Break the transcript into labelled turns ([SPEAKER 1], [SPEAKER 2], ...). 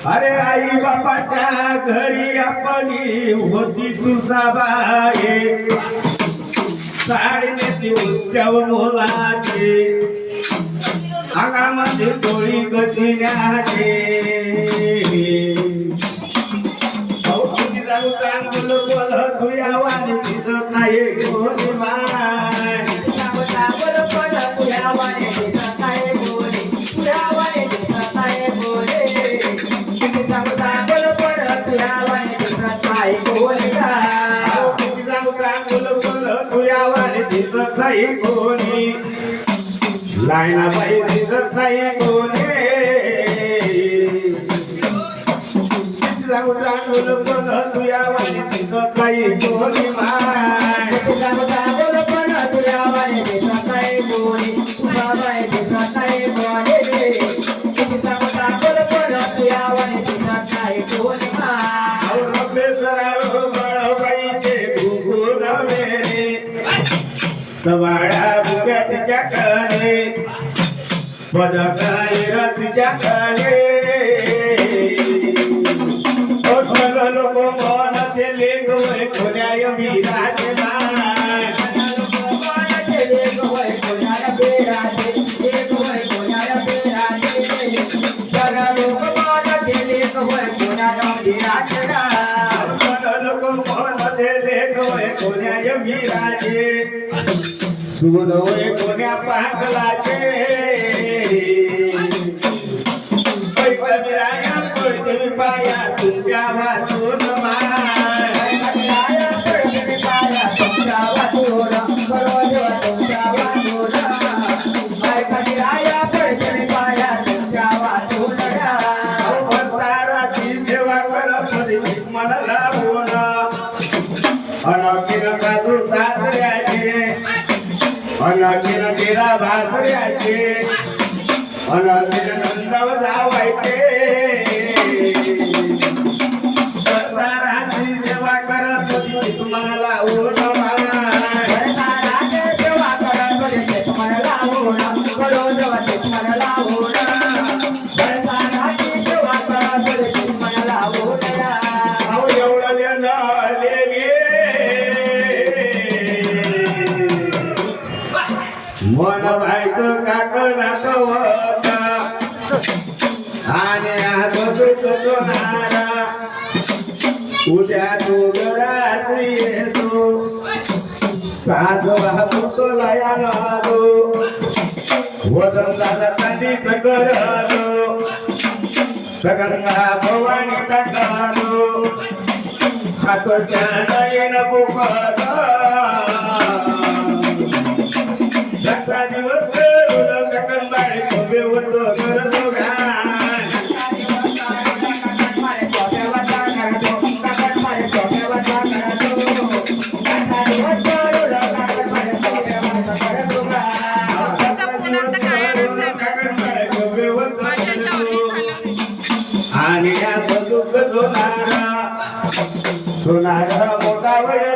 [SPEAKER 1] अरे आई बापाच्या घरी आपली होती तुळसाबाई साडी नेती उत्सव मोलाची अंगामध्ये टोळी गजिन्याचे जाऊ चांगलं बोल तुया वाणी दिसत नाही कोणी माय तुया वाणी दिसत नाही कोणी तुया वाणी दिसत नाही कोणी चांगलं पड तुया वाणी दिसत नाही कोणी जाऊ चांगलं बोल तुया वाणी दिसत नाही कोणी लाईना बाई दिसत नाही कोणी जाऊ चांगलं बोल तुया वाणी दिसत नाही कोणी माय चांगलं पड तुया वाणी दिसत नाही कोणी तुया वाणी दिसत नाही कोणी चांगलं पड तुया वाणी दिसत नाही कोणी माय रमेश्वराव बाळबाईचे गुगुल मेरे सवाडा बुक्या तिच्याकडे पदकायरा तिच्याकडे लोक मनाचे लेख वय खोल्या बिराचे मनाचे लेख वय खोल्या बेराचे लेख वय खोल्या बेराचे सगळा लोक मनाचे लेख वय खोल्या बिराचे लोक मनाचे लेख वय खोल्या बिराचे सुन वय कोण्या पाटलाचे पैसा बिराया पडते पाया तुझ्या वाचून माय पडते पाया तुझ्या वाचून बरोबर तुझ्या वाचून पैसा बिराया पडते पाया तुझ्या वाचून साराची सेवा करत मला लावून अनकिन सासू सासऱ्याचे अनकिन तेरा भासऱ्याचे अनकिन नंदाव जावायचे साराची सेवा करत तुम्हाला लावून सेवा करत तुम्हाला लावून तुम्हाला लावून साराची सेवा करत तुम्हाला लावून एवढं मन व्हायचं काकण कवता आणि आज तो नारा उद्या तो घरात येतो सात वाहतो तो लया नादो वजन दादा चांदीच करतो सगळ्या भवानी टाकालो हातच्या नयन पुकत दसा दिवस करून बाळे खोबे होतो करतो घाण आणि या बंदूक सोनारा सोनारा मोठा वय